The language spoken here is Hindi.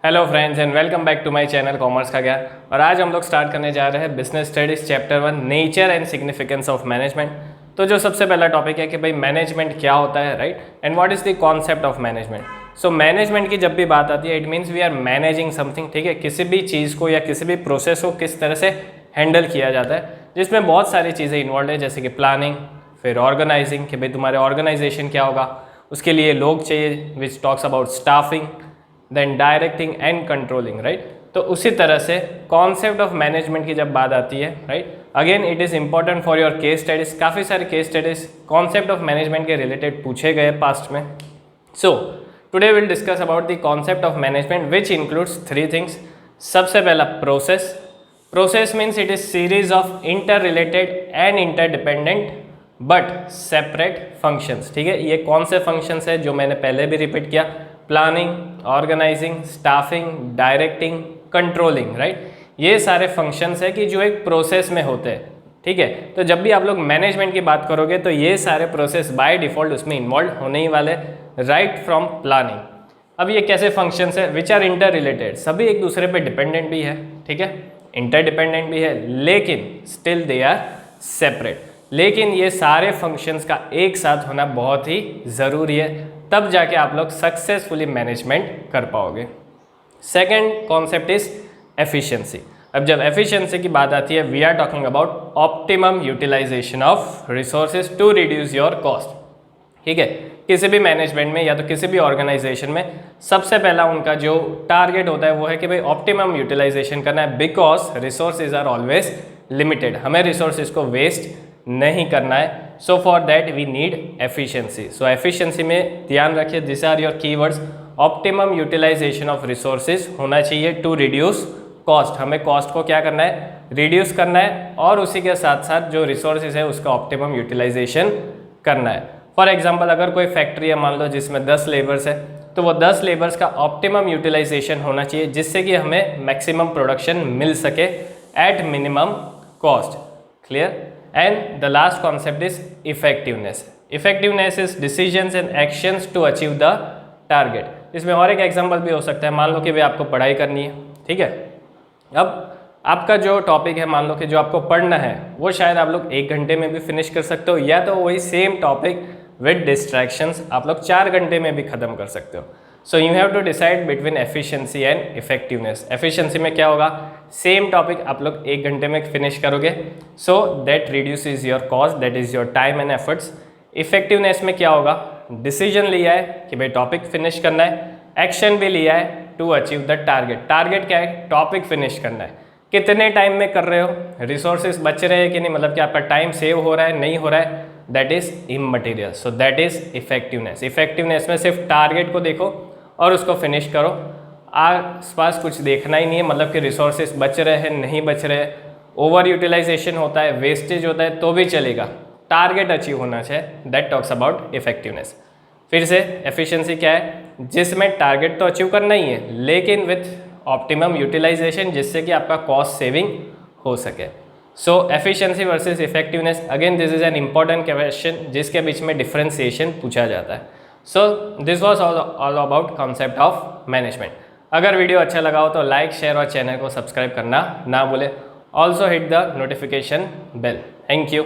Hello friends and welcome back to my channel commerce का ज्ञान। और आज हम लोग स्टार्ट करने जा रहे हैं business studies chapter 1 nature and significance of management. तो जो सबसे पहला टॉपिक है कि भाई मैनेजमेंट क्या होता है, right, and what is the concept of management. So management की जब भी बात आती है it means we are managing something, ठीक है, किसी भी चीज़ को या किसी भी प्रोसेस को किस तरह से हैंडल किया जाता है, जिसमें बहुत सारी चीज़ें इन्वॉल्व है, जैसे कि प्लानिंग, फिर ऑर्गेनाइजिंग कि भाई तुम्हारे ऑर्गेनाइजेशन क्या होगा, उसके लिए लोग चाहिए, which talks about staffing, then directing and controlling, right. तो उसी तरह से कॉन्सेप्ट ऑफ मैनेजमेंट की जब बात आती है, right, again it is important for your case studies. काफ़ी सारे case studies concept of management के रिलेटेड पूछे गए पास्ट में। So today will discuss about the concept of management which includes three things. सबसे पहला process. Process means it is series of inter related and interdependent but separate functions, ठीक है। ये कौन से फंक्शंस है जो मैंने पहले भी रिपीट किया, planning, organising, staffing, directing, controlling, right. ये सारे फंक्शंस है कि जो एक प्रोसेस में होते हैं, ठीक है। तो जब भी आप लोग मैनेजमेंट की बात करोगे तो ये सारे प्रोसेस बाय डिफॉल्ट उसमें इन्वॉल्व होने ही वाले, राइट फ्रॉम प्लानिंग। अब ये कैसे फंक्शंस है, विच आर इंटर रिलेटेड, सभी एक दूसरे पे डिपेंडेंट भी है, ठीक है, इंटरडिपेंडेंट भी है, लेकिन स्टिल दे आर सेपरेट। लेकिन ये सारे फंक्शंस का एक साथ होना बहुत ही ज़रूरी है, तब जाके आप लोग सक्सेसफुली मैनेजमेंट कर पाओगे। Second concept is efficiency. अब जब एफिशिएंसी की बात आती है we are talking about optimum utilisation of resources to reduce your cost, ठीक है। किसी भी मैनेजमेंट में या तो किसी भी ऑर्गेनाइजेशन में सबसे पहला उनका जो टारगेट होता है वो है कि भाई ऑप्टिमम यूटिलाइजेशन करना है, because resources are always limited, हमें रिसोर्सेज को वेस्ट नहीं करना है। So for that we need efficiency. So efficiency में ध्यान रखिए, this are your keywords. Optimum utilisation of resources होना चाहिए टू रिड्यूस कॉस्ट, हमें कॉस्ट को क्या करना है, रिड्यूस करना है, और उसी के साथ साथ जो रिसोर्सेज है उसका ऑप्टिमम यूटिलाइजेशन करना है। फॉर एग्जाम्पल अगर कोई फैक्ट्री है मान लो जिसमें 10 लेबर्स है, तो वो 10 लेबर्स का ऑप्टिमम यूटिलाइजेशन होना चाहिए जिससे कि हमें मैक्सिमम प्रोडक्शन मिल सके at minimum cost. Clear. And the last concept is effectiveness. Effectiveness is decisions and actions to achieve the target. इसमें और एक एग्जांपल भी हो सकता है, मान लो कि भाई आपको पढ़ाई करनी है, ठीक है। अब आपका जो टॉपिक है मान लो कि जो आपको पढ़ना है वो शायद आप लोग 1 घंटे में भी फिनिश कर सकते हो, या तो वही सेम टॉपिक विद डिस्ट्रैक्शंस आप लोग 4 घंटे में भी खत्म कर सकते हो। So you have to decide between efficiency and effectiveness. Efficiency में क्या होगा, सेम टॉपिक आप लोग 1 घंटे में फिनिश करोगे, so that reduces your cost, that is your time and efforts. Effectiveness में क्या होगा, डिसीजन लिया है कि भाई टॉपिक फिनिश करना है, एक्शन भी लिया है to achieve the target. Target क्या है, टॉपिक फिनिश करना है। कितने टाइम में कर रहे हो, रिसोर्सेज बच रहे हैं कि नहीं, मतलब कि आपका टाइम सेव हो रहा है नहीं हो रहा है, that is immaterial. So that is effectiveness. Effectiveness में सिर्फ टारगेट को देखो और उसको फिनिश करो, आस पास कुछ देखना ही नहीं है, मतलब कि रिसोर्सेज बच रहे हैं नहीं बच रहे, ओवर यूटिलाइजेशन होता है, वेस्टेज होता है तो भी चलेगा, टारगेट अचीव होना चाहिए, दैट टॉक्स अबाउट इफेक्टिवनेस। फिर से एफिशिएंसी क्या है, जिसमें टारगेट तो अचीव करना ही है लेकिन विथ ऑप्टिमम यूटिलाइजेशन, जिससे कि आपका कॉस्ट सेविंग हो सके। So efficiency versus effectiveness, again this is an important question जिसके बीच में डिफरेंशिएशन पूछा जाता है। So this was all about concept of management. अगर वीडियो अच्छा लगा हो तो लाइक, शेयर और चैनल को सब्सक्राइब करना ना भूले। Also hit the notification bell. Thank you.